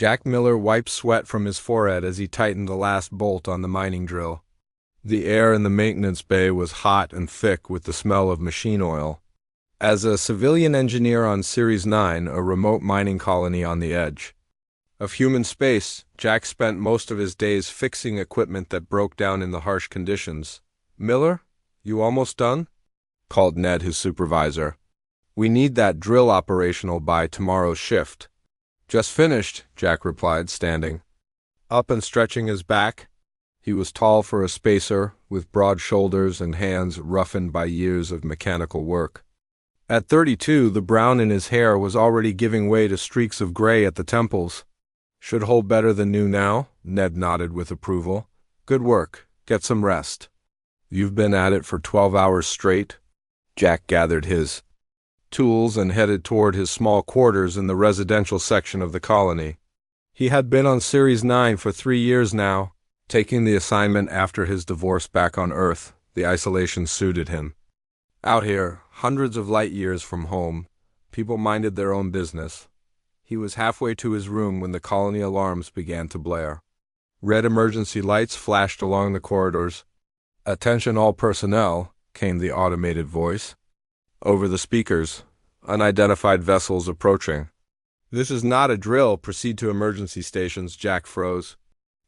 Jack Miller wiped sweat from his forehead as he tightened the last bolt on the mining drill. The air in the maintenance bay was hot and thick with the smell of machine oil. As a civilian engineer on Series 9, a remote mining colony on the edge of human space, Jack spent most of his days fixing equipment that broke down in the harsh conditions. "Miller, you almost done?" called Ned, his supervisor. "We need that drill operational by tomorrow's shift." "Just finished," Jack replied, standing up and stretching his back. He was tall for a spacer, with broad shoulders and hands roughened by years of mechanical work. At 32, the brown in his hair was already giving way to streaks of gray at the temples. "Should hold better than new now," Ned nodded with approval. "Good work. Get some rest." "You've been at it for 12 hours straight?" Jack gathered his tools and headed toward his small quarters in the residential section of the colony. He had been on Series 9 for 3 years now, taking the assignment after his divorce back on Earth. The isolation suited him. Out here, hundreds of light years from home, people minded their own business. He was halfway to his room when the colony alarms began to blare. Red emergency lights flashed along the corridors. "Attention all personnel," came the automated voice. Over the speakers, "Unidentified vessels approaching." "This is not a drill. Proceed to emergency stations." Jack froze.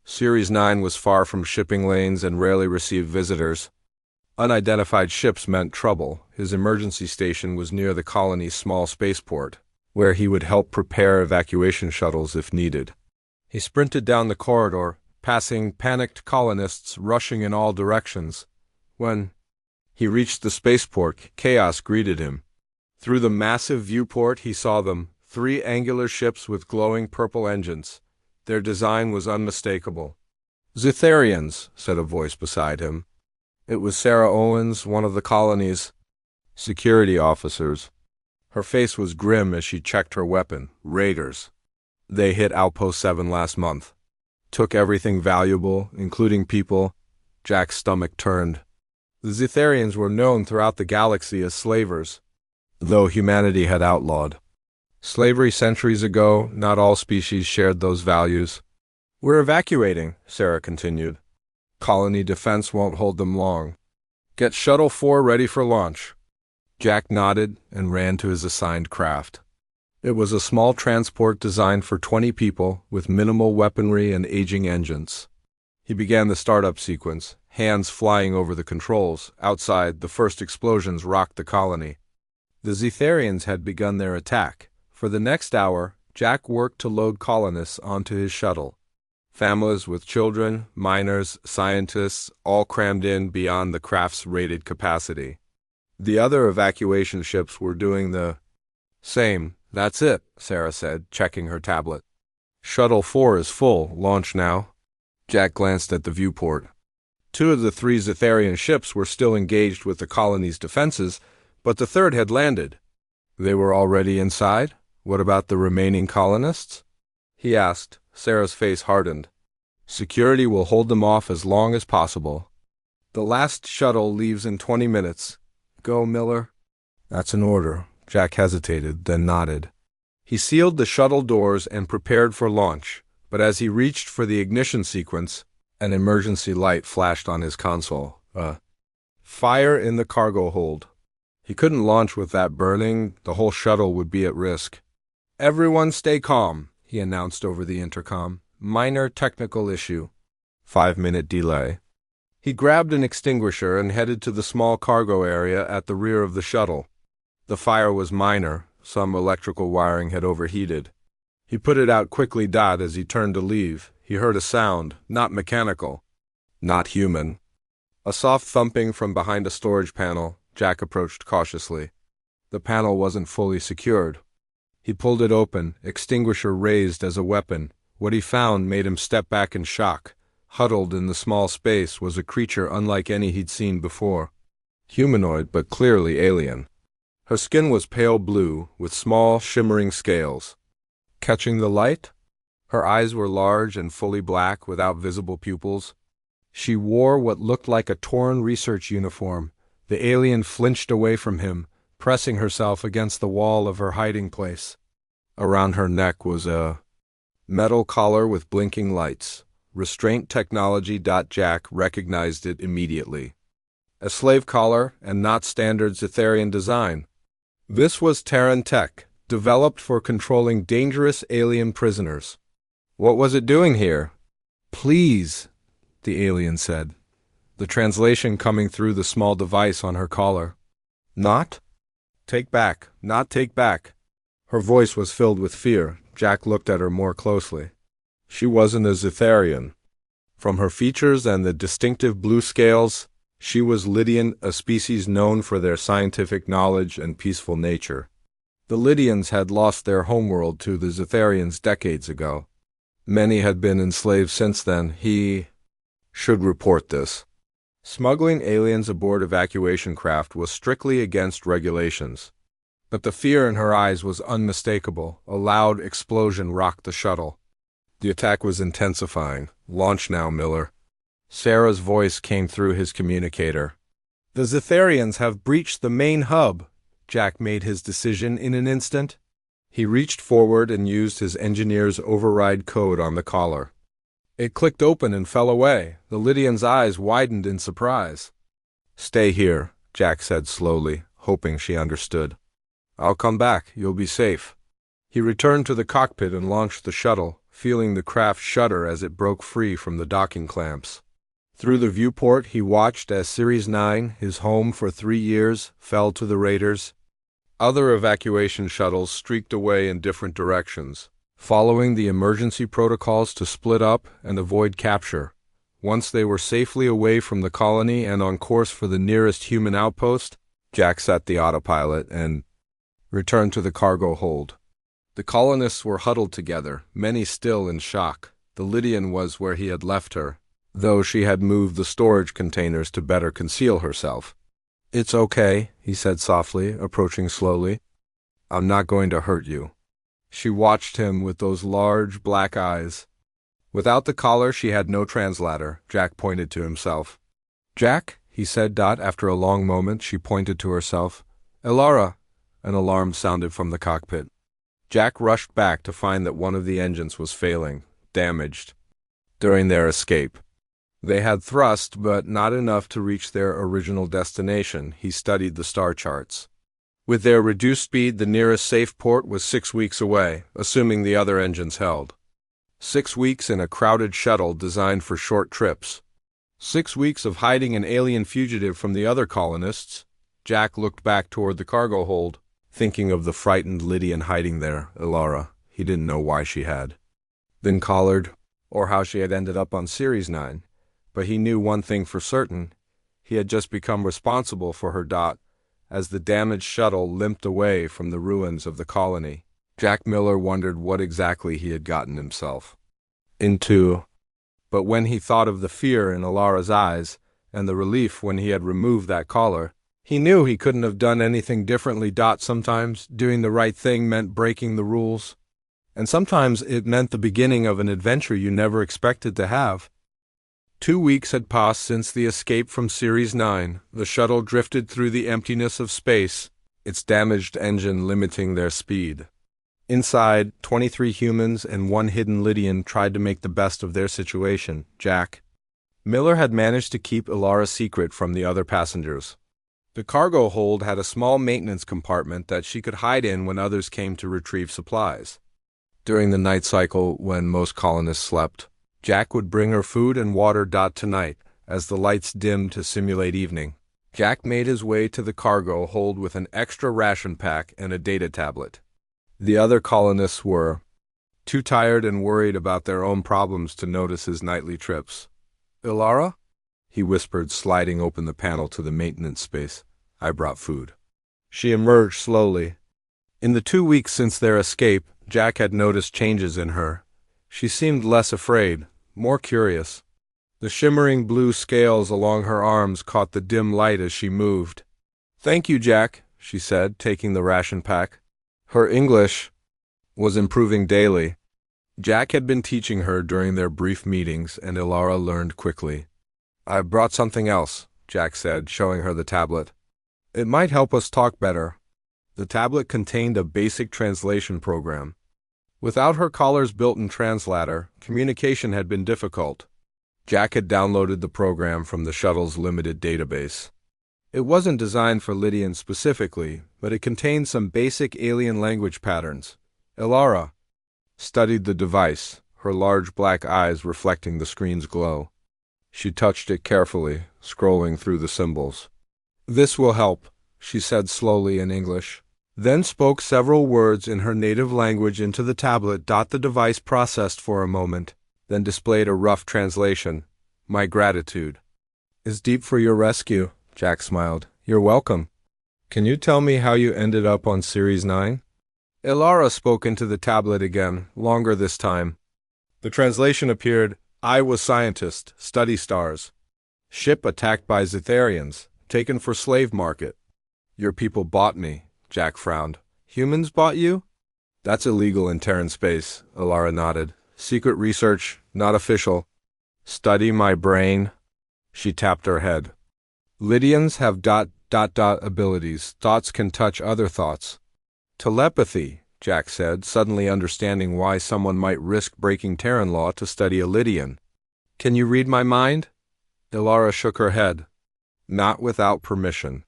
Series 9 was far from shipping lanes and rarely received visitors. Unidentified ships meant trouble. His emergency station was near the colony's small spaceport, where he would help prepare evacuation shuttles if needed. He sprinted down the corridor, passing panicked colonists rushing in all directions. When he reached the spaceport, chaos greeted him. Through the massive viewport he saw them, 3 angular ships with glowing purple engines. Their design was unmistakable. "Zitharians," said a voice beside him. It was Sarah Owens, one of the colony's security officers. Her face was grim as she checked her weapon. "Raiders. They hit Outpost 7 last month. Took everything valuable, including people." Jack's stomach turned. The Zitharians were known throughout the galaxy as slavers, though humanity had outlawed slavery centuries ago. Not all species shared those values. "We're evacuating," Sarah continued. "Colony defense won't hold them long. Get Shuttle 4 ready for launch." Jack nodded and ran to his assigned craft. It was a small transport designed for 20 people with minimal weaponry and aging engines. He began the startup sequence, hands flying over the controls. Outside, the first explosions rocked the colony. The Zitharians had begun their attack. For the next hour, Jack worked to load colonists onto his shuttle. Families with children, miners, scientists, all crammed in beyond the craft's rated capacity. The other evacuation ships were doing the same. "That's it," Sarah said, checking her tablet. "Shuttle 4 is full. Launch now." Jack glanced at the viewport. 2 of the 3 Zitharian ships were still engaged with the colony's defenses, but the third had landed. They were already inside? What about the remaining colonists? He asked. Sarah's face hardened. "Security will hold them off as long as possible. The last shuttle leaves in 20 minutes. Go, Miller." "That's an order." Jack hesitated, then nodded. He sealed the shuttle doors and prepared for launch, but as he reached for the ignition sequence, an emergency light flashed on his console. Fire in the cargo hold. He couldn't launch with that burning. The whole shuttle would be at risk. "Everyone stay calm," he announced over the intercom. "Minor technical issue." 5-minute delay. He grabbed an extinguisher and headed to the small cargo area at the rear of the shuttle. The fire was minor. Some electrical wiring had overheated. He put it out quickly. As he turned to leave, he heard a sound, not mechanical, not human. A soft thumping from behind a storage panel. Jack approached cautiously. The panel wasn't fully secured. He pulled it open, extinguisher raised as a weapon. What he found made him step back in shock. Huddled in the small space was a creature unlike any he'd seen before. Humanoid, but clearly alien. Her skin was pale blue, with small, shimmering scales. Catching the light? Her eyes were large and fully black, without visible pupils. She wore what looked like a torn research uniform. The alien flinched away from him, pressing herself against the wall of her hiding place. Around her neck was a Metal collar with blinking lights. Restraint technology. Jack recognized it immediately. A slave collar and not standard Zetharian design. This was Terran tech, developed for controlling dangerous alien prisoners. What was it doing here? Please, the alien said, the translation coming through the small device on her collar. Not? Take back, not take back. Her voice was filled with fear. Jack looked at her more closely. She wasn't a Zetharian. From her features and the distinctive blue scales, she was Lydian, a species known for their scientific knowledge and peaceful nature. The Lydians had lost their homeworld to the Zetharians decades ago. Many had been enslaved since then. He should report this. Smuggling aliens aboard evacuation craft was strictly against regulations. But the fear in her eyes was unmistakable. A loud explosion rocked the shuttle. The attack was intensifying. Launch now, Miller. Sarah's voice came through his communicator. The Zetharians have breached the main hub. Jack made his decision in an instant. He reached forward and used his engineer's override code on the collar. It clicked open and fell away. The Lydian's eyes widened in surprise. Stay here, Jack said slowly, hoping she understood. I'll come back. You'll be safe. He returned to the cockpit and launched the shuttle, feeling the craft shudder as it broke free from the docking clamps. Through the viewport, he watched as Series 9, his home for 3 years, fell to the raiders. Other evacuation shuttles streaked away in different directions, following the emergency protocols to split up and avoid capture. Once they were safely away from the colony and on course for the nearest human outpost, Jack set the autopilot and returned to the cargo hold. The colonists were huddled together, many still in shock. The Lydian was where he had left her, though she had moved the storage containers to better conceal herself. It's okay, he said softly, approaching slowly. I'm not going to hurt you. She watched him with those large black eyes. Without the collar, she had no translator, Jack pointed to himself. Jack, he said. After a long moment, she pointed to herself. Elara! An alarm sounded from the cockpit. Jack rushed back to find that one of the engines was failing, damaged. During their escape, they had thrust, but not enough to reach their original destination. He studied the star charts. With their reduced speed, the nearest safe port was 6 weeks away, assuming the other engines held. 6 weeks in a crowded shuttle designed for short trips. 6 weeks of hiding an alien fugitive from the other colonists. Jack looked back toward the cargo hold, thinking of the frightened Lydian hiding there, Elara. He didn't know why she had been collared, or how she had ended up on Series 9. But he knew one thing for certain. He had just become responsible for her. As the damaged shuttle limped away from the ruins of the colony, Jack Miller wondered what exactly he had gotten himself into. But when he thought of the fear in Elara's eyes, and the relief when he had removed that collar, he knew he couldn't have done anything differently. Sometimes doing the right thing meant breaking the rules, and sometimes it meant the beginning of an adventure you never expected to have. 2 weeks had passed since the escape from Series 9. The shuttle drifted through the emptiness of space, its damaged engine limiting their speed. Inside, 23 humans and 1 hidden Lydian tried to make the best of their situation. Jack Miller had managed to keep Elara secret from the other passengers. The cargo hold had a small maintenance compartment that she could hide in when others came to retrieve supplies. During the night cycle, when most colonists slept, Jack would bring her food and water. Tonight, as the lights dimmed to simulate evening, Jack made his way to the cargo hold with an extra ration pack and a data tablet. The other colonists were too tired and worried about their own problems to notice his nightly trips. Elara? He whispered, sliding open the panel to the maintenance space. I brought food. She emerged slowly. In the 2 weeks since their escape, Jack had noticed changes in her. She seemed less afraid, more curious. The shimmering blue scales along her arms caught the dim light as she moved. Thank you, Jack, she said, taking the ration pack. Her English was improving daily. Jack had been teaching her during their brief meetings, and Elara learned quickly. I brought something else, Jack said, showing her the tablet. It might help us talk better. The tablet contained a basic translation program. Without her collar's built-in translator, communication had been difficult. Jack had downloaded the program from the shuttle's limited database. It wasn't designed for Lydian specifically, but it contained some basic alien language patterns. Ilara studied the device, her large black eyes reflecting the screen's glow. She touched it carefully, scrolling through the symbols. "This will help," she said slowly in English, then spoke several words in her native language into the tablet. The device processed for a moment, then displayed a rough translation. "My gratitude is deep for your rescue," Jack smiled. "You're welcome. Can you tell me how you ended up on Series 9? Ilara spoke into the tablet again, longer this time. The translation appeared: "I was scientist, study stars. Ship attacked by Zetharians, taken for slave market. Your people bought me," Jack frowned. "Humans bought you?" "That's illegal in Terran space," Ilara nodded. "Secret research, not official." "Study my brain?" She tapped her head. "Lydians have ... abilities. Thoughts can touch other thoughts." "Telepathy," Jack said, suddenly understanding why someone might risk breaking Terran law to study a Lydian. "Can you read my mind?" Ilara shook her head. "Not without permission.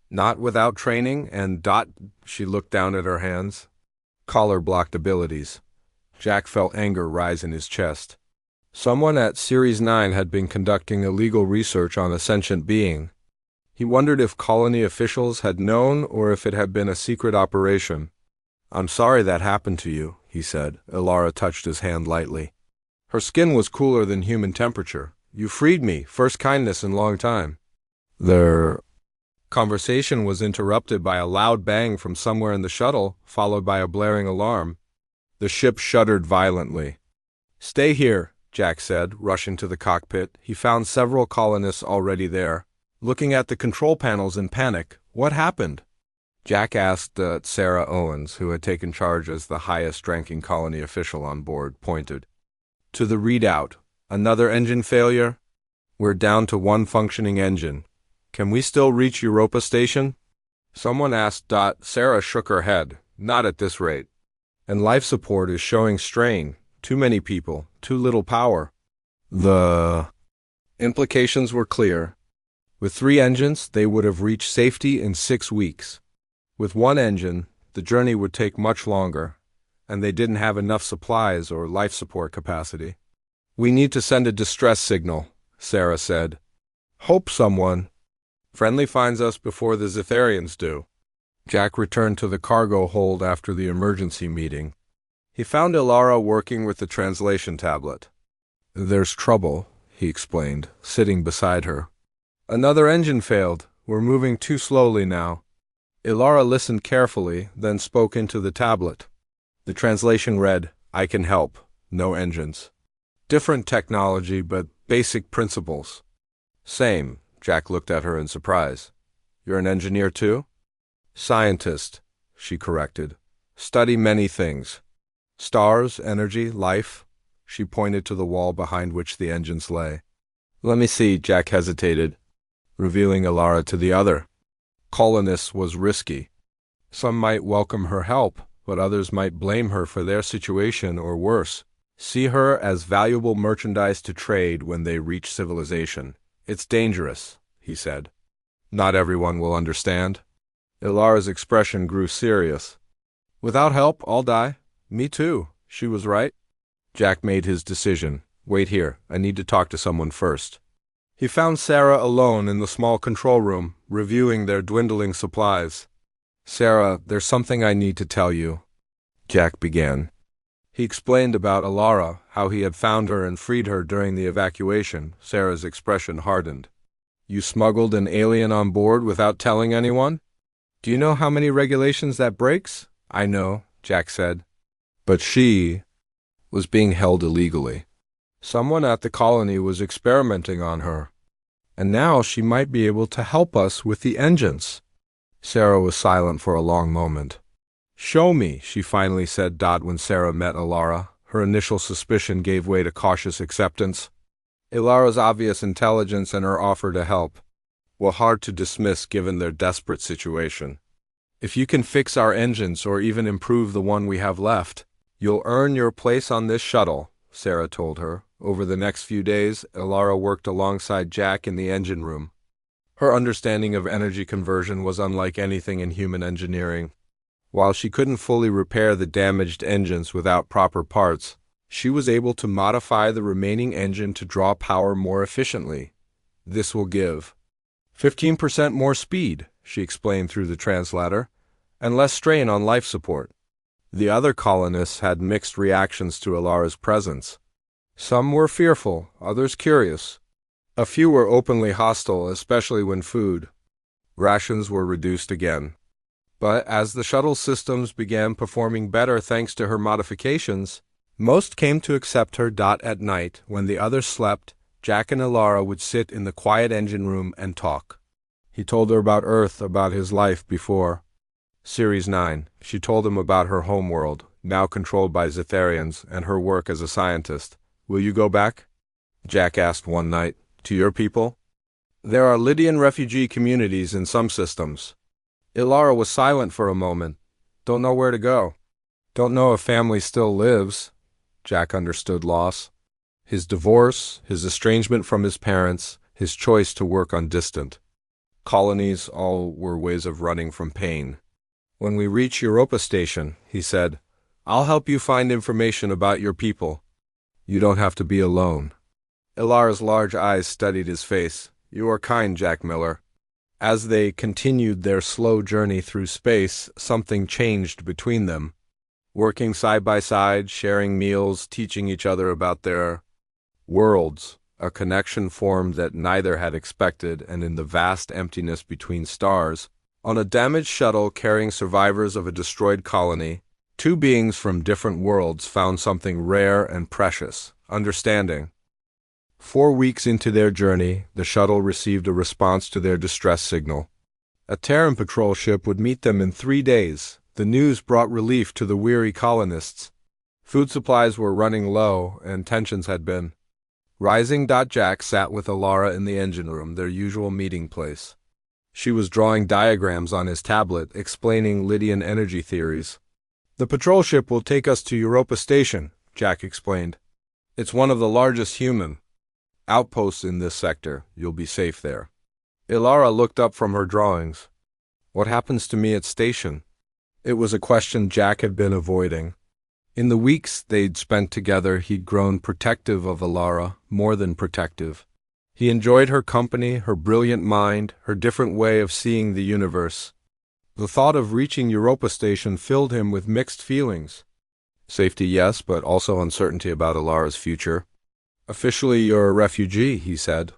Not without training and ... She looked down at her hands. "Collar-blocked abilities." Jack felt anger rise in his chest. Someone at Series 9 had been conducting illegal research on a sentient being. He wondered if colony officials had known or if it had been a secret operation. "I'm sorry that happened to you," he said. Ilara touched his hand lightly. Her skin was cooler than human temperature. "You freed me, first kindness in long time." Their conversation was interrupted by a loud bang from somewhere in the shuttle, followed by a blaring alarm. The ship shuddered violently. "Stay here," Jack said, rushing to the cockpit. He found several colonists already there, looking at the control panels in panic. "What happened?" Jack asked. Sarah Owens, who had taken charge as the highest-ranking colony official on board, pointed to the readout. "Another engine failure? We're down to one functioning engine. Can we still reach Europa Station?" Someone asked. Sarah shook her head. "Not at this rate. And life support is showing strain. Too many people, too little power." The implications were clear. With 3 engines, they would have reached safety in 6 weeks. With 1 engine, the journey would take much longer, and they didn't have enough supplies or life support capacity. "We need to send a distress signal," Sarah said. "Hope someone friendly finds us before the Zetharians do." Jack returned to the cargo hold after the emergency meeting. He found Ilara working with the translation tablet. "There's trouble," he explained, sitting beside her. "Another engine failed. We're moving too slowly now." Ilara listened carefully, then spoke into the tablet. The translation read, "I can help. No engines. Different technology, but basic principles." "Same." Jack looked at her in surprise. "You're an engineer too?" "Scientist," she corrected. "Study many things. Stars, energy, life." She pointed to the wall behind which the engines lay. "Let me see," Jack hesitated, revealing Ilara to the other colonists was risky. Some might welcome her help, but others might blame her for their situation or worse, see her as valuable merchandise to trade when they reach civilization. "It's dangerous," he said. "Not everyone will understand." Ilara's expression grew serious. "Without help, I'll die. Me too. She was right." Jack made his decision. "Wait here. I need to talk to someone first." He found Sarah alone in the small control room, reviewing their dwindling supplies. "Sarah, there's something I need to tell you," Jack began. He explained about Ilara, how he had found her and freed her during the evacuation. Sarah's expression hardened. "You smuggled an alien on board without telling anyone? Do you know how many regulations that breaks?" "I know," Jack said. "But she was being held illegally. Someone at the colony was experimenting on her. And now she might be able to help us with the engines." Sarah was silent for a long moment. "Show me," she finally said. When Sarah met Ilara, her initial suspicion gave way to cautious acceptance. Ilara's obvious intelligence and her offer to help were hard to dismiss given their desperate situation. "If you can fix our engines or even improve the one we have left, You'll earn your place on this shuttle, Sarah told her. Over the next few days, Ilara worked alongside Jack in the engine room. Her understanding of energy conversion was unlike anything in human engineering. While she couldn't fully repair the damaged engines without proper parts, she was able to modify the remaining engine to draw power more efficiently. This will give 15% more speed, she explained through the translator, and less strain on life support. The other colonists had mixed reactions to Ilara's presence. Some were fearful, others curious. A few were openly hostile, especially when food rations were reduced again. But as the shuttle systems began performing better thanks to her modifications, most came to accept her. At night, when the others slept, Jack and Ilara would sit in the quiet engine room and talk. He told her about Earth, about his life before Series 9. She told him about her homeworld, now controlled by Zetharians, and her work as a scientist. Will you go back? Jack asked one night. To your people? There are Lydian refugee communities in some systems. Ilara was silent for a moment. Don't know where to go. Don't know if family still lives. Jack understood loss. His divorce, his estrangement from his parents, his choice to work on distant colonies, all were ways of running from pain. When we reach Europa Station, he said, I'll help you find information about your people. You don't have to be alone. Ilara's large eyes studied his face. You are kind, Jack Miller. As they continued their slow journey through space, something changed between them. Working side by side, sharing meals, teaching each other about their worlds, a connection formed that neither had expected, and in the vast emptiness between stars, on a damaged shuttle carrying survivors of a destroyed colony, two beings from different worlds found something rare and precious, understanding. 4 weeks into their journey, the shuttle received a response to their distress signal. A Terran patrol ship would meet them in 3 days. The news brought relief to the weary colonists. Food supplies were running low, and tensions had been rising. Jack sat with Ilara in the engine room, their usual meeting place. She was drawing diagrams on his tablet, explaining Lydian energy theories. The patrol ship will take us to Europa Station, Jack explained. It's one of the largest human outposts in this sector. You'll be safe there. Ilara looked up from her drawings. What happens to me at station? It was a question Jack had been avoiding. In the weeks they'd spent together, he'd grown protective of Ilara, more than protective. He enjoyed her company, her brilliant mind, her different way of seeing the universe. The thought of reaching Europa Station filled him with mixed feelings. Safety, yes, but also uncertainty about Ilara's future. Officially, you're a refugee, he said.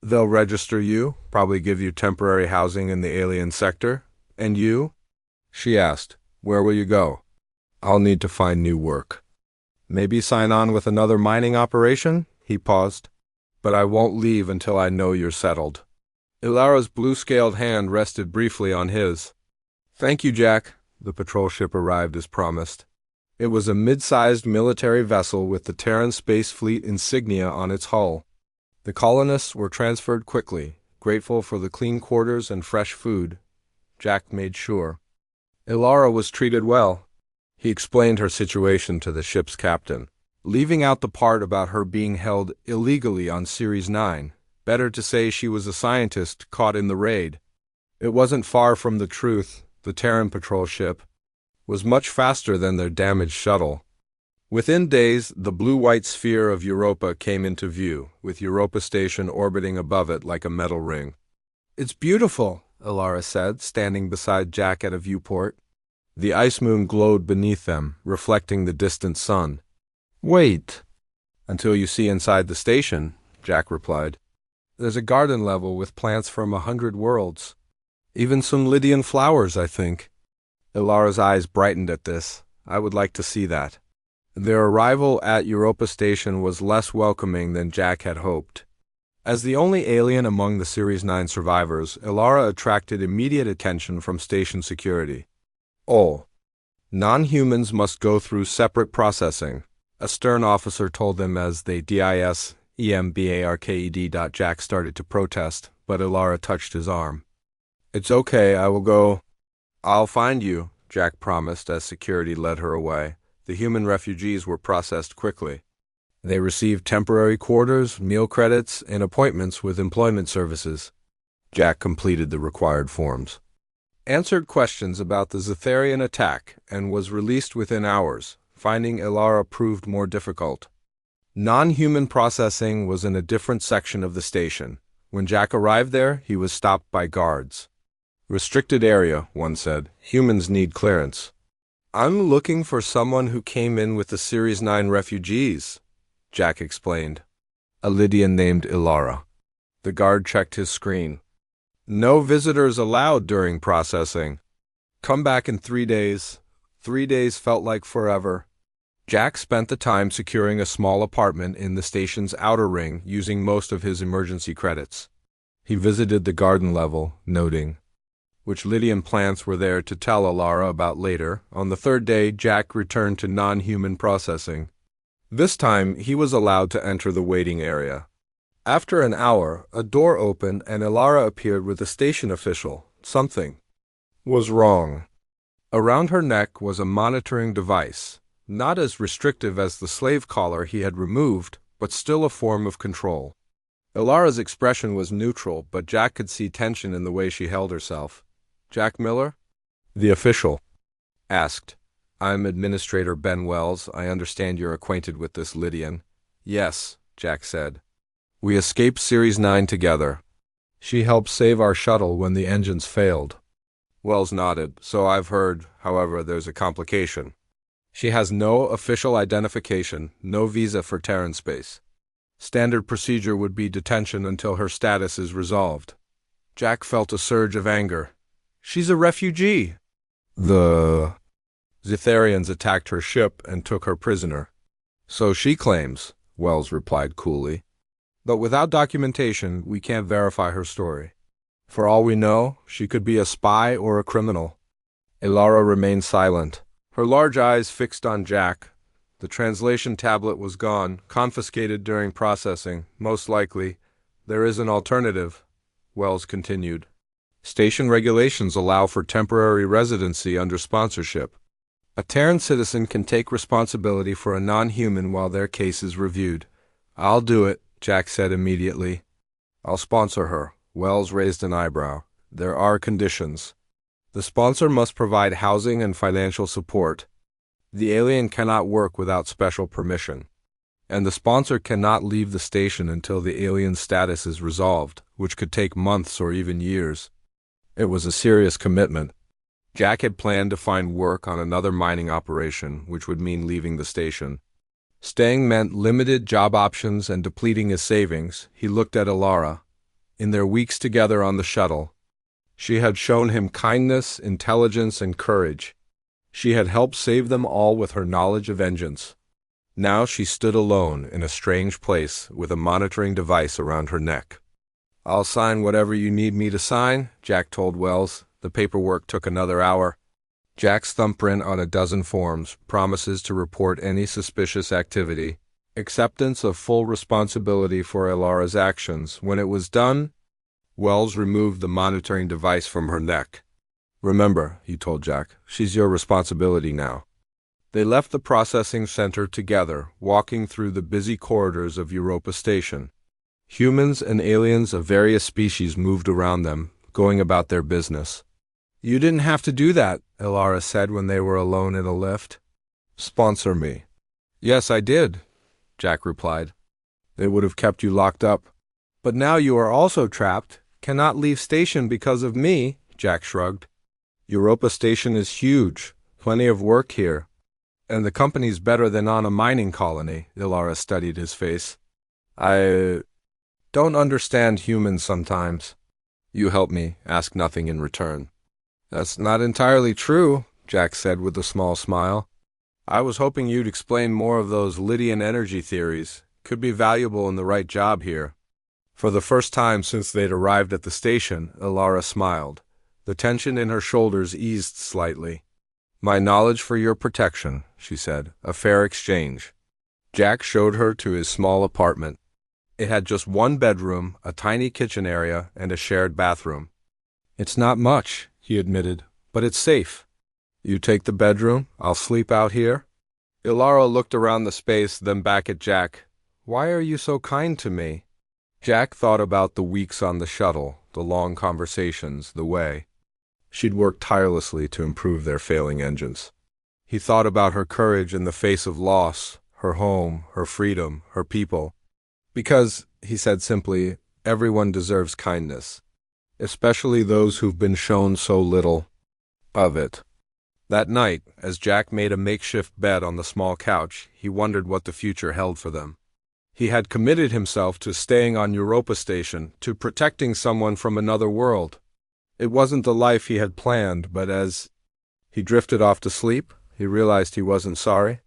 They'll register you, probably give you temporary housing in the alien sector. And you? She asked. Where will you go? I'll need to find new work. Maybe sign on with another mining operation? He paused. But I won't leave until I know you're settled. Ilara's blue-scaled hand rested briefly on his. Thank you, Jack. The patrol ship arrived as promised. It was a mid-sized military vessel with the Terran Space Fleet insignia on its hull. The colonists were transferred quickly, grateful for the clean quarters and fresh food. Jack made sure. Ilara was treated well. He explained her situation to the ship's captain, leaving out the part about her being held illegally on Series 9. Better to say she was a scientist caught in the raid. It wasn't far from the truth. The Terran patrol ship was much faster than their damaged shuttle. Within days, the blue-white sphere of Europa came into view, with Europa Station orbiting above it like a metal ring. It's beautiful, Ilara said, standing beside Jack at a viewport. The ice moon glowed beneath them, reflecting the distant sun. Wait until you see inside the station, Jack replied. There's a garden level with plants from 100 worlds. Even some Lydian flowers, I think. Ilara's eyes brightened at this. I would like to see that. Their arrival at Europa Station was less welcoming than Jack had hoped. As the only alien among the Series 9 survivors, Ilara attracted immediate attention from station security. All non-humans must go through separate processing, a stern officer told them as they disembembarked. Jack started to protest, but Ilara touched his arm. It's okay, I will go. I'll find you, Jack promised as security led her away. The human refugees were processed quickly. They received temporary quarters, meal credits, and appointments with employment services. Jack completed the required forms, answered questions about the Zetharian attack, and was released within hours. Finding Ilara proved more difficult. Non-human processing was in a different section of the station. When Jack arrived there, he was stopped by guards. Restricted area, one said. Humans need clearance. I'm looking for someone who came in with the Series 9 refugees, Jack explained. A Lydian named Ilara. The guard checked his screen. No visitors allowed during processing. Come back in 3 days. 3 days felt like forever. Jack spent the time securing a small apartment in the station's outer ring, using most of his emergency credits. He visited the garden level, noting which Lydian plants were there to tell Ilara about later. On the third day, Jack returned to non-human processing. This time, he was allowed to enter the waiting area. After an hour, a door opened and Ilara appeared with a station official. Something was wrong. Around her neck was a monitoring device, not as restrictive as the slave collar he had removed, but still a form of control. Ilara's expression was neutral, but Jack could see tension in the way she held herself. Jack Miller? The official asked. I'm Administrator Ben Wells. I understand you're acquainted with this Lydian. Yes, Jack said. We escaped Series 9 together. She helped save our shuttle when the engines failed. Wells nodded. So I've heard. However, there's a complication. She has no official identification, no visa for Terran space. Standard procedure would be detention until her status is resolved. Jack felt a surge of anger. She's a refugee. The Zetharians attacked her ship and took her prisoner. So she claims, Wells replied coolly. But without documentation, we can't verify her story. For all we know, she could be a spy or a criminal. Ilara remained silent, her large eyes fixed on Jack. The translation tablet was gone, confiscated during processing. Most likely, there is an alternative, Wells continued. Station regulations allow for temporary residency under sponsorship. A Terran citizen can take responsibility for a non-human while their case is reviewed. I'll do it, Jack said immediately. I'll sponsor her. Wells raised an eyebrow. There are conditions. The sponsor must provide housing and financial support. The alien cannot work without special permission. And the sponsor cannot leave the station until the alien's status is resolved, which could take months or even years. It was a serious commitment. Jack had planned to find work on another mining operation, which would mean leaving the station. Staying meant limited job options and depleting his savings. He looked at Ilara. In their weeks together on the shuttle, she had shown him kindness, intelligence, and courage. She had helped save them all with her knowledge of vengeance. Now she stood alone in a strange place with a monitoring device around her neck. I'll sign whatever you need me to sign, Jack told Wells. The paperwork took another hour. Jack's thumbprint on a dozen forms, promises to report any suspicious activity, acceptance of full responsibility for Ilara's actions. When it was done, Wells removed the monitoring device from her neck. Remember, he told Jack, she's your responsibility now. They left the processing center together, walking through the busy corridors of Europa Station. Humans and aliens of various species moved around them, going about their business. You didn't have to do that, Ilara said when they were alone in a lift. Sponsor me. Yes, I did, Jack replied. They would have kept you locked up. But now you are also trapped, cannot leave station because of me, Jack shrugged. Europa Station is huge, plenty of work here. And the company's better than on a mining colony, Ilara studied his face. I don't understand humans sometimes. You help me, ask nothing in return. That's not entirely true, Jack said with a small smile. I was hoping you'd explain more of those Lydian energy theories. Could be valuable in the right job here. For the first time since they'd arrived at the station, Ilara smiled. The tension in her shoulders eased slightly. My knowledge for your protection, she said. A fair exchange. Jack showed her to his small apartment. It had just one bedroom, a tiny kitchen area, and a shared bathroom. It's not much, he admitted, but it's safe. You take the bedroom, I'll sleep out here. Ilara looked around the space, then back at Jack. Why are you so kind to me? Jack thought about the weeks on the shuttle, the long conversations, the way she'd worked tirelessly to improve their failing engines. He thought about her courage in the face of loss, her home, her freedom, her people. Because, he said simply, everyone deserves kindness, especially those who've been shown so little of it. That night, as Jack made a makeshift bed on the small couch, he wondered what the future held for them. He had committed himself to staying on Europa Station, to protecting someone from another world. It wasn't the life he had planned, but as he drifted off to sleep, he realized he wasn't sorry.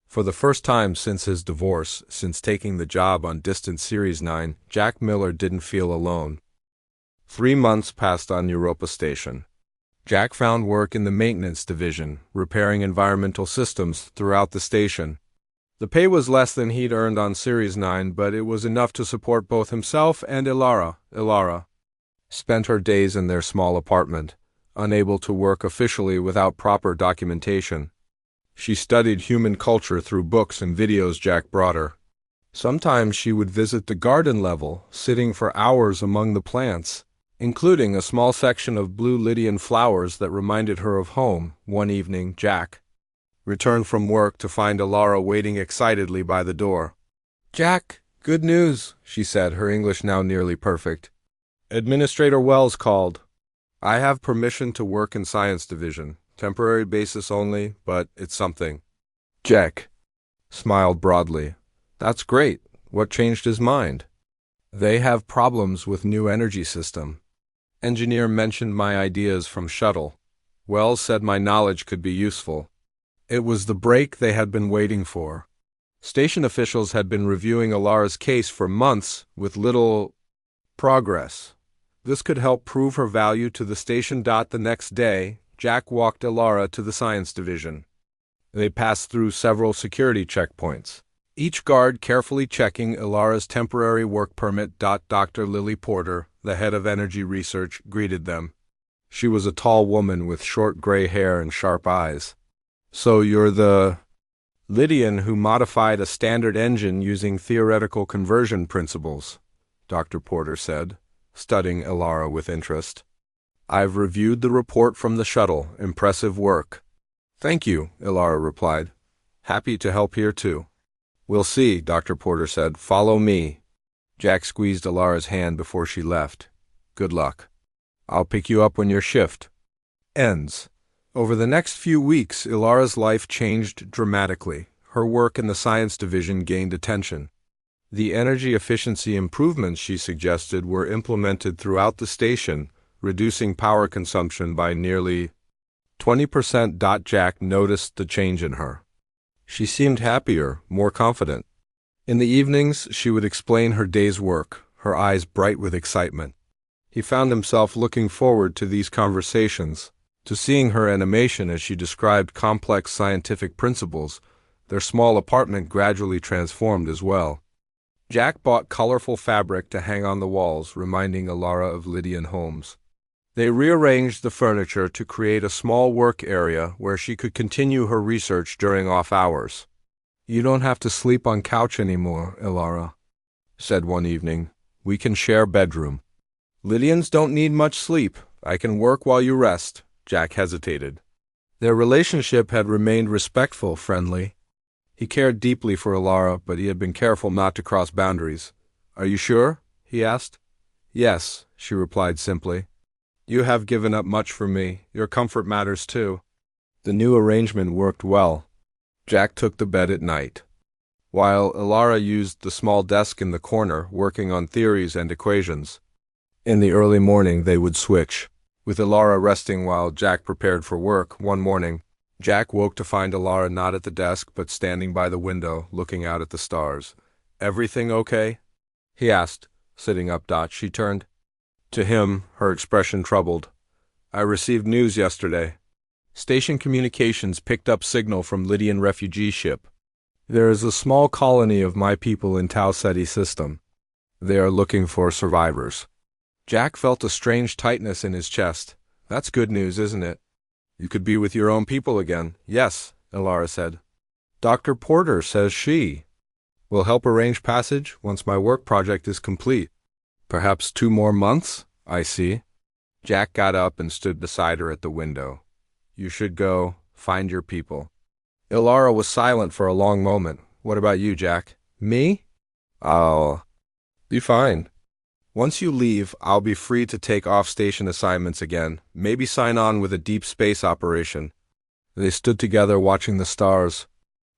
For the first time since his divorce, since taking the job on Distant Series 9, Jack Miller didn't feel alone. 3 months passed on Europa Station. Jack found work in the maintenance division, repairing environmental systems throughout the station. The pay was less than he'd earned on Series 9, but it was enough to support both himself and Ilara. Ilara spent her days in their small apartment, unable to work officially without proper documentation. She studied human culture through books and videos Jack brought her. Sometimes she would visit the garden level, sitting for hours among the plants, including a small section of blue Lydian flowers that reminded her of home. One evening, Jack returned from work to find Ilara waiting excitedly by the door. "Jack, good news," she said, her English now nearly perfect. "Administrator Wells called. I have permission to work in Science Division. Temporary basis only, but it's something." Jack smiled broadly. "That's great. What changed his mind?" "They have problems with new energy system. Engineer mentioned my ideas from shuttle. Wells said my knowledge could be useful." It was the break they had been waiting for. Station officials had been reviewing Ilara's case for months with little progress. This could help prove her value to the station. The next day, Jack walked Ilara to the Science Division. They passed through several security checkpoints, each guard carefully checking Ilara's temporary work permit. Dr. Lily Porter, the head of energy research, greeted them. She was a tall woman with short gray hair and sharp eyes. "So you're the Lydian who modified a standard engine using theoretical conversion principles," Dr. Porter said, studying Ilara with interest. "I've reviewed the report from the shuttle. Impressive work." "Thank you," Ilara replied. "Happy to help here too." "We'll see," Dr. Porter said. "Follow me." Jack squeezed Ilara's hand before she left. "Good luck. I'll pick you up when your shift ends." Over the next few weeks, Ilara's life changed dramatically. Her work in the science division gained attention. The energy efficiency improvements she suggested were implemented throughout the station, reducing power consumption by nearly 20%. Jack noticed the change in her. She seemed happier, more confident. In the evenings, she would explain her day's work, her eyes bright with excitement. He found himself looking forward to these conversations, to seeing her animation as she described complex scientific principles. Their small apartment gradually transformed as well. Jack bought colorful fabric to hang on the walls, reminding Ilara of Lydian homes. They rearranged the furniture to create a small work area where she could continue her research during off hours. "You don't have to sleep on couch anymore," Ilara said one evening. "We can share bedroom." "Lydians don't need much sleep. I can work while you rest." Jack hesitated. Their relationship had remained respectful, friendly. He cared deeply for Ilara, but he had been careful not to cross boundaries. "Are you sure?" he asked. "Yes," she replied simply. "You have given up much for me. Your comfort matters too." The new arrangement worked well. Jack took the bed at night, while Ilara used the small desk in the corner, working on theories and equations. In the early morning they would switch, with Ilara resting while Jack prepared for work. One morning, Jack woke to find Ilara not at the desk but standing by the window, looking out at the stars. "Everything okay?" he asked, sitting up. She turned to him, her expression troubled. "I received news yesterday. Station communications picked up signal from Lydian refugee ship. There is a small colony of my people in Tau Ceti system. They are looking for survivors." Jack felt a strange tightness in his chest. "That's good news, isn't it? You could be with your own people again." "Yes," Ilara said. Dr. Porter says she will help arrange passage once my work project is complete. Perhaps 2 more months, I see. Jack got up and stood beside her at the window. You should go find your people. Ilara was silent for a long moment. What about you, Jack? Me? I'll be fine. Once you leave, I'll be free to take off-station assignments again, maybe sign on with a deep space operation. They stood together watching the stars.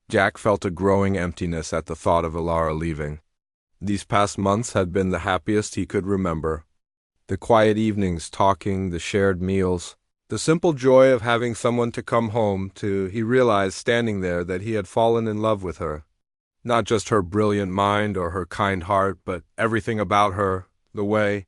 Jack felt a growing emptiness at the thought of Ilara leaving. These past months had been the happiest he could remember. The quiet evenings talking, the shared meals, the simple joy of having someone to come home to. He realized standing there that he had fallen in love with her. Not just her brilliant mind or her kind heart, but everything about her, the way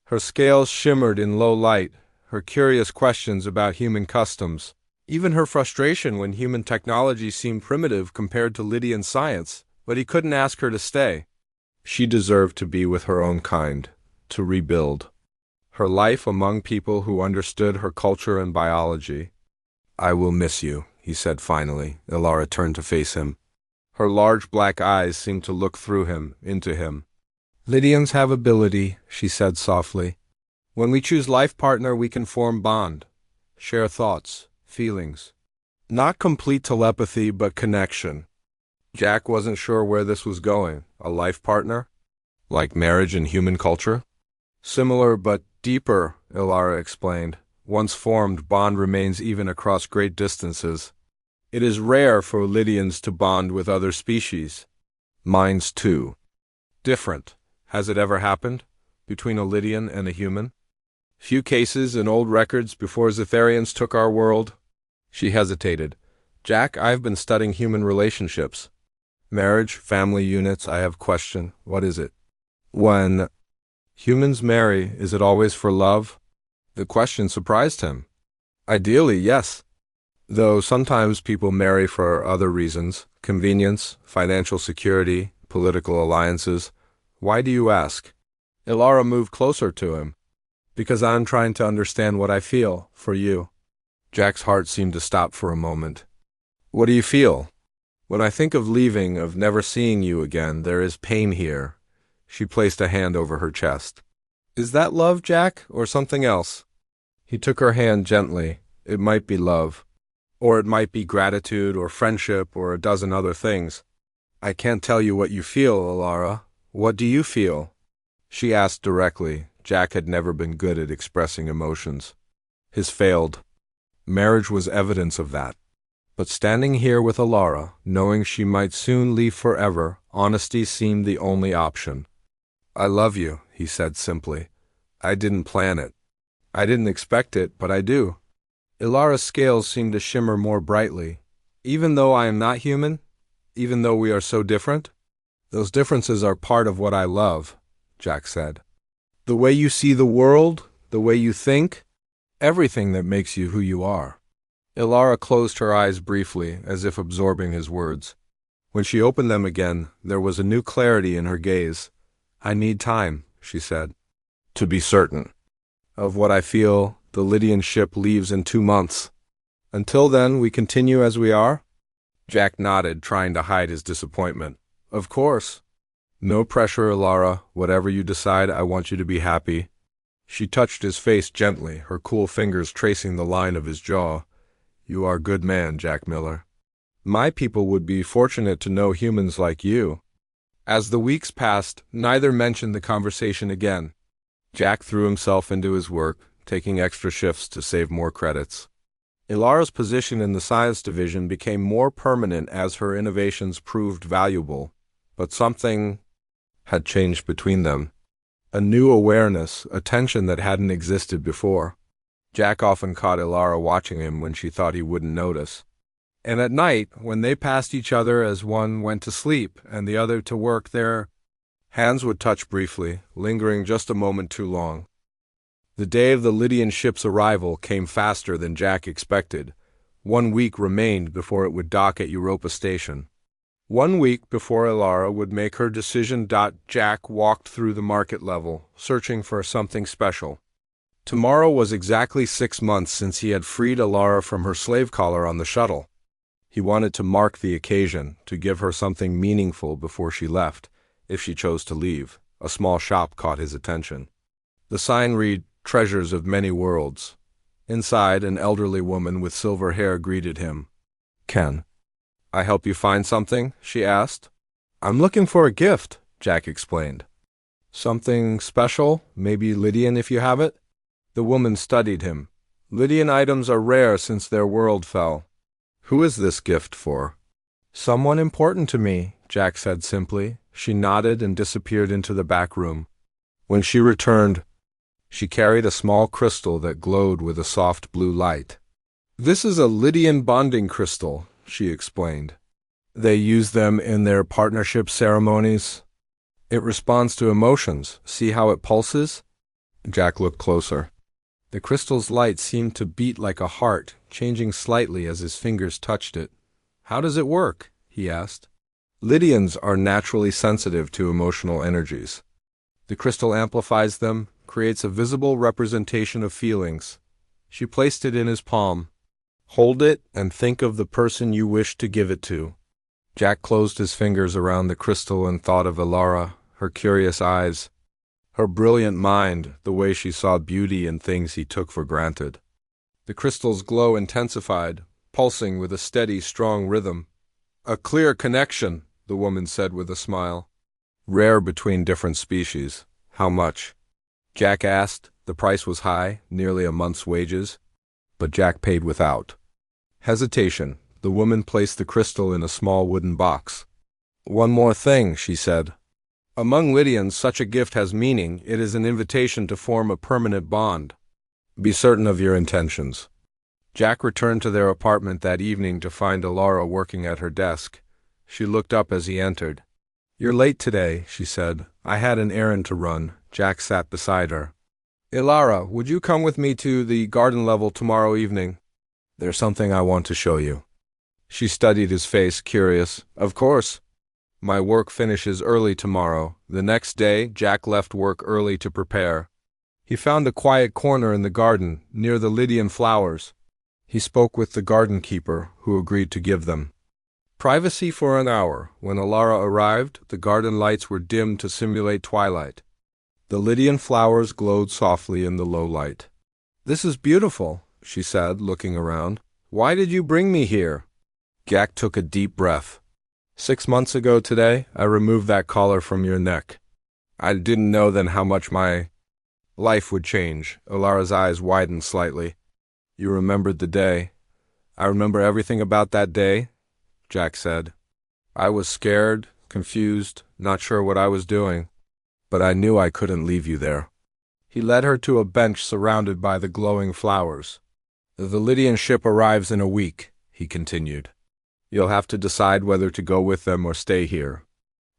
her scales shimmered in low light, her curious questions about human customs, even her frustration when human technology seemed primitive compared to Lydian science, but he couldn't ask her to stay. She deserved to be with her own kind, to rebuild her life among people who understood her culture and biology. I will miss you, he said finally. Ilara turned to face him. Her large black eyes seemed to look through him, into him. Lydians have ability, she said softly. When we choose life partner, we can form bond, share thoughts, feelings. Not complete telepathy, but connection. Jack wasn't sure where this was going. A life partner? Like marriage in human culture? Similar but deeper, Ilara explained. Once formed, bond remains even across great distances. It is rare for Lydians to bond with other species. Minds, too. Different. Has it ever happened? Between a Lydian and a human? Few cases in old records before Zetharians took our world. She hesitated. Jack, I've been studying human relationships. Marriage, family units, I have question. What is it? When humans marry, is it always for love? The question surprised him. Ideally, yes. Though sometimes people marry for other reasons, convenience, financial security, political alliances. Why do you ask? Ilara moved closer to him. Because I'm trying to understand what I feel for you. Jack's heart seemed to stop for a moment. What do you feel? When I think of leaving, of never seeing you again, there is pain here. She placed a hand over her chest. Is that love, Jack, or something else? He took her hand gently. It might be love. Or it might be gratitude or friendship or a dozen other things. I can't tell you what you feel, Ilara. What do you feel? She asked directly. Jack had never been good at expressing emotions. His failed. Marriage was evidence of that. But standing here with Ilara, knowing she might soon leave forever, honesty seemed the only option. I love you, he said simply. I didn't plan it. I didn't expect it, but I do. Ilara's scales seemed to shimmer more brightly. Even though I am not human, even though we are so different, those differences are part of what I love, Jack said. The way you see the world, the way you think, everything that makes you who you are. Ilara closed her eyes briefly, as if absorbing his words. When she opened them again, there was a new clarity in her gaze. I need time, she said, to be certain of what I feel. The Lydian ship leaves in 2 months. Until then, we continue as we are? Jack nodded, trying to hide his disappointment. Of course. No pressure, Ilara. Whatever you decide, I want you to be happy. She touched his face gently, her cool fingers tracing the line of his jaw. You are a good man, Jack Miller. My people would be fortunate to know humans like you. As the weeks passed, neither mentioned the conversation again. Jack threw himself into his work, taking extra shifts to save more credits. Ilara's position in the science division became more permanent as her innovations proved valuable, but something had changed between them. A new awareness, a tension that hadn't existed before. Jack often caught Ilara watching him when she thought he wouldn't notice. And at night, when they passed each other as one went to sleep and the other to work, their hands would touch briefly, lingering just a moment too long. The day of the Lydian ship's arrival came faster than Jack expected. 1 week remained before it would dock at Europa Station. 1 week before Ilara would make her decision. Jack walked through the market level, searching for something special. Tomorrow was exactly 6 months since he had freed Ilara from her slave collar on the shuttle. He wanted to mark the occasion, to give her something meaningful before she left, if she chose to leave. A small shop caught his attention. The sign read, "Treasures of Many Worlds." Inside, an elderly woman with silver hair greeted him. "Can I help you find something?" she asked. "I'm looking for a gift," Jack explained. "Something special? Maybe Lydian if you have it?" The woman studied him. "Lydian items are rare since their world fell." "Who is this gift for?" "Someone important to me," Jack said simply. She nodded and disappeared into the back room. When she returned, she carried a small crystal that glowed with a soft blue light. "This is a Lydian bonding crystal," she explained. "They use them in their partnership ceremonies. It responds to emotions. See how it pulses?" Jack looked closer. The crystal's light seemed to beat like a heart, changing slightly as his fingers touched it. "How does it work?" he asked. "Lydians are naturally sensitive to emotional energies. The crystal amplifies them, creates a visible representation of feelings." She placed it in his palm. "Hold it and think of the person you wish to give it to." Jack closed his fingers around the crystal and thought of Elara, her curious eyes, her brilliant mind, the way she saw beauty in things he took for granted. The crystal's glow intensified, pulsing with a steady, strong rhythm. "A clear connection," the woman said with a smile. "Rare between different species. How much?" Jack asked. The price was high, nearly a month's wages, but Jack paid without hesitation. The woman placed the crystal in a small wooden box. "One more thing," she said. "Among Lydians, such a gift has meaning. It is an invitation to form a permanent bond. Be certain of your intentions." Jack returned to their apartment that evening to find Elara working at her desk. She looked up as he entered. "You're late today," she said. "I had an errand to run." Jack sat beside her. "Elara, would you come with me to the garden level tomorrow evening? There's something I want to show you." She studied his face, curious. "Of course. My work finishes early tomorrow." The next day, Jack left work early to prepare. He found a quiet corner in the garden, near the Lydian flowers. He spoke with the garden keeper, who agreed to give them privacy for an hour. When Elara arrived, the garden lights were dimmed to simulate twilight. The Lydian flowers glowed softly in the low light. "This is beautiful," she said, looking around. "Why did you bring me here?" Jack took a deep breath. 6 months ago today, I removed that collar from your neck. I didn't know then how much my life would change." Elara's eyes widened slightly. "You remembered the day." "I remember everything about that day," Jack said. "I was scared, confused, not sure what I was doing, but I knew I couldn't leave you there." He led her to a bench surrounded by the glowing flowers. "The Lydian ship arrives in a week," he continued. "You'll have to decide whether to go with them or stay here."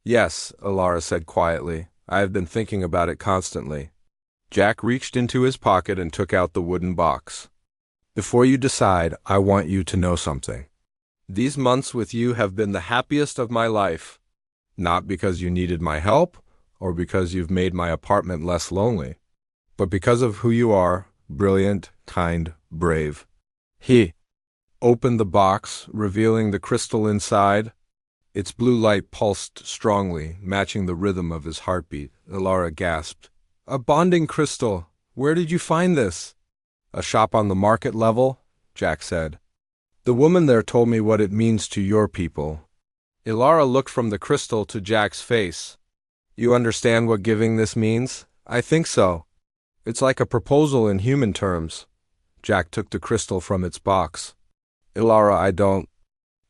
"Yes," Elara said quietly. "I have been thinking about it constantly." Jack reached into his pocket and took out the wooden box. "Before you decide, I want you to know something. These months with you have been the happiest of my life. Not because you needed my help, or because you've made my apartment less lonely, but because of who you are, brilliant, kind, brave." He opened the box, revealing the crystal inside. Its blue light pulsed strongly, matching the rhythm of his heartbeat. Elara gasped. "A bonding crystal! Where did you find this?" "A shop on the market level," Jack said. "The woman there told me what it means to your people." Elara looked from the crystal to Jack's face. "You understand what giving this means?" "I think so. It's like a proposal in human terms." Jack took the crystal from its box. "Elara, I don't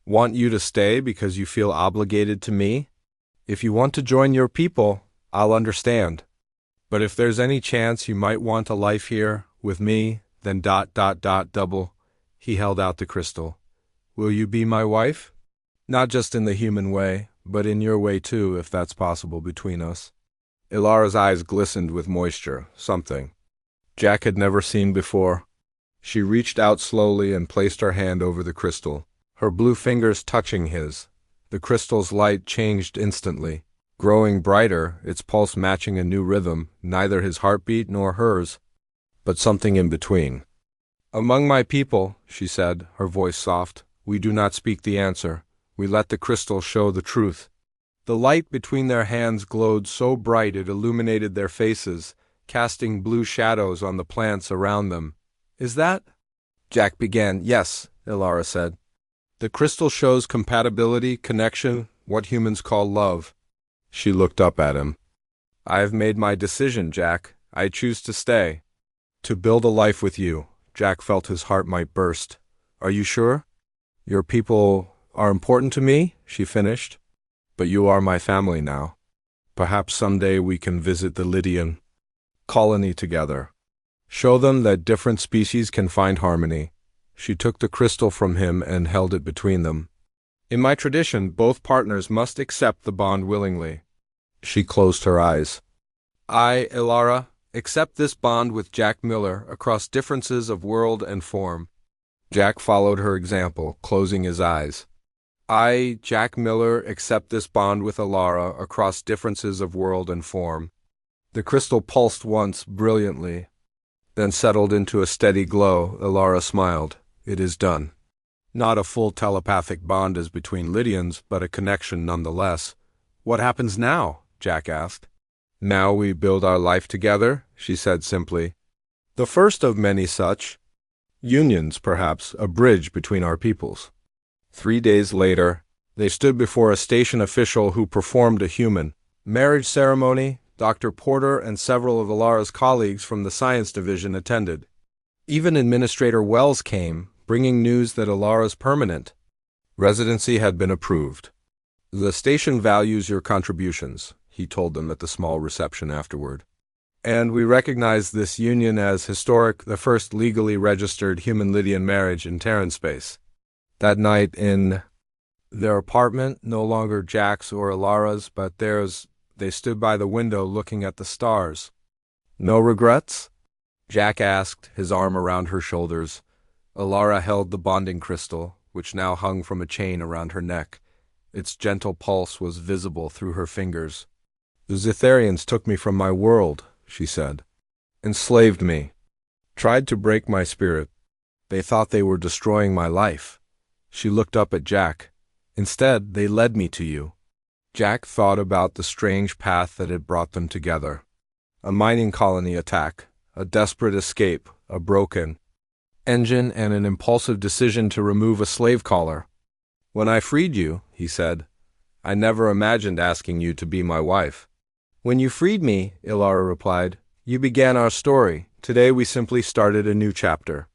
want you to stay because you feel obligated to me. If you want to join your people, I'll understand. But if there's any chance you might want a life here, with me, then ... double." He held out the crystal. "Will you be my wife? Not just in the human way, but in your way too, if that's possible between us." Elara's eyes glistened with moisture, something Jack had never seen before. She reached out slowly and placed her hand over the crystal, her blue fingers touching his. The crystal's light changed instantly, growing brighter, its pulse matching a new rhythm, neither his heartbeat nor hers, but something in between. "Among my people," she said, her voice soft, We do not speak the answer. We let the crystal show the truth. The light between their hands glowed so bright it illuminated their faces, casting blue shadows on the plants around them. Is that? Jack began. Yes, Ilara said. The crystal shows compatibility, connection, what humans call love. She looked up at him. I have made my decision, Jack. I choose to stay. To build a life with you. Jack felt his heart might burst. Are you sure? Your people are important to me, she finished. But you are my family now. Perhaps someday we can visit the Lydian colony together. Show them that different species can find harmony. She took the crystal from him and held it between them. In my tradition, both partners must accept the bond willingly. She closed her eyes. I, Ilara, accept this bond with Jack Miller across differences of world and form. Jack followed her example, closing his eyes. I, Jack Miller, accept this bond with Ilara across differences of world and form. The crystal pulsed once, brilliantly, then settled into a steady glow. Ilara smiled. It is done. Not a full telepathic bond as between Lydians, but a connection nonetheless. What happens now? Jack asked. Now we build our life together, she said simply. The first of many such unions, perhaps, a bridge between our peoples. 3 days later, they stood before a station official who performed a human marriage ceremony. Dr. Porter and several of Ilara's colleagues from the science division attended. Even Administrator Wells came, bringing news that Ilara's permanent residency had been approved. The station values your contributions, he told them at the small reception afterward. And we recognize this union as historic, the first legally registered human-Lydian marriage in Terran space. That night in their apartment, no longer Jack's or Ilara's, but theirs, they stood by the window looking at the stars. No regrets? Jack asked, his arm around her shoulders. Ilara held the bonding crystal, which now hung from a chain around her neck. Its gentle pulse was visible through her fingers. The Zitharians took me from my world, she said. Enslaved me. Tried to break my spirit. They thought they were destroying my life. She looked up at Jack. Instead, they led me to you. Jack thought about the strange path that had brought them together. A mining colony attack, a desperate escape, a broken engine, and an impulsive decision to remove a slave collar. When I freed you, he said, I never imagined asking you to be my wife. When you freed me, Ilara replied, you began our story. Today we simply started a new chapter.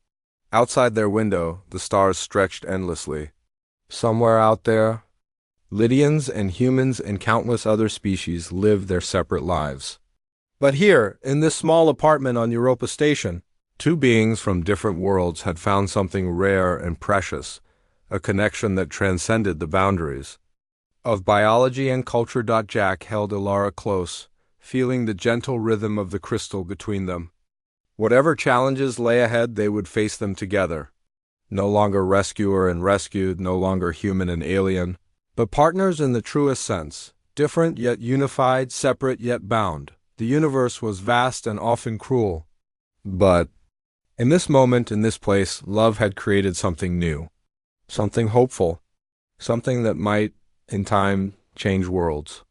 Outside their window, the stars stretched endlessly. Somewhere out there, Lydians and humans and countless other species lived their separate lives. But here, in this small apartment on Europa Station, two beings from different worlds had found something rare and precious, a connection that transcended the boundaries of biology and culture. Jack held Ilara close, feeling the gentle rhythm of the crystal between them. Whatever challenges lay ahead, they would face them together. No longer rescuer and rescued, no longer human and alien, but partners in the truest sense, different yet unified, separate yet bound. The universe was vast and often cruel. But in this moment, in this place, love had created something new, something hopeful, something that might, in time, change worlds.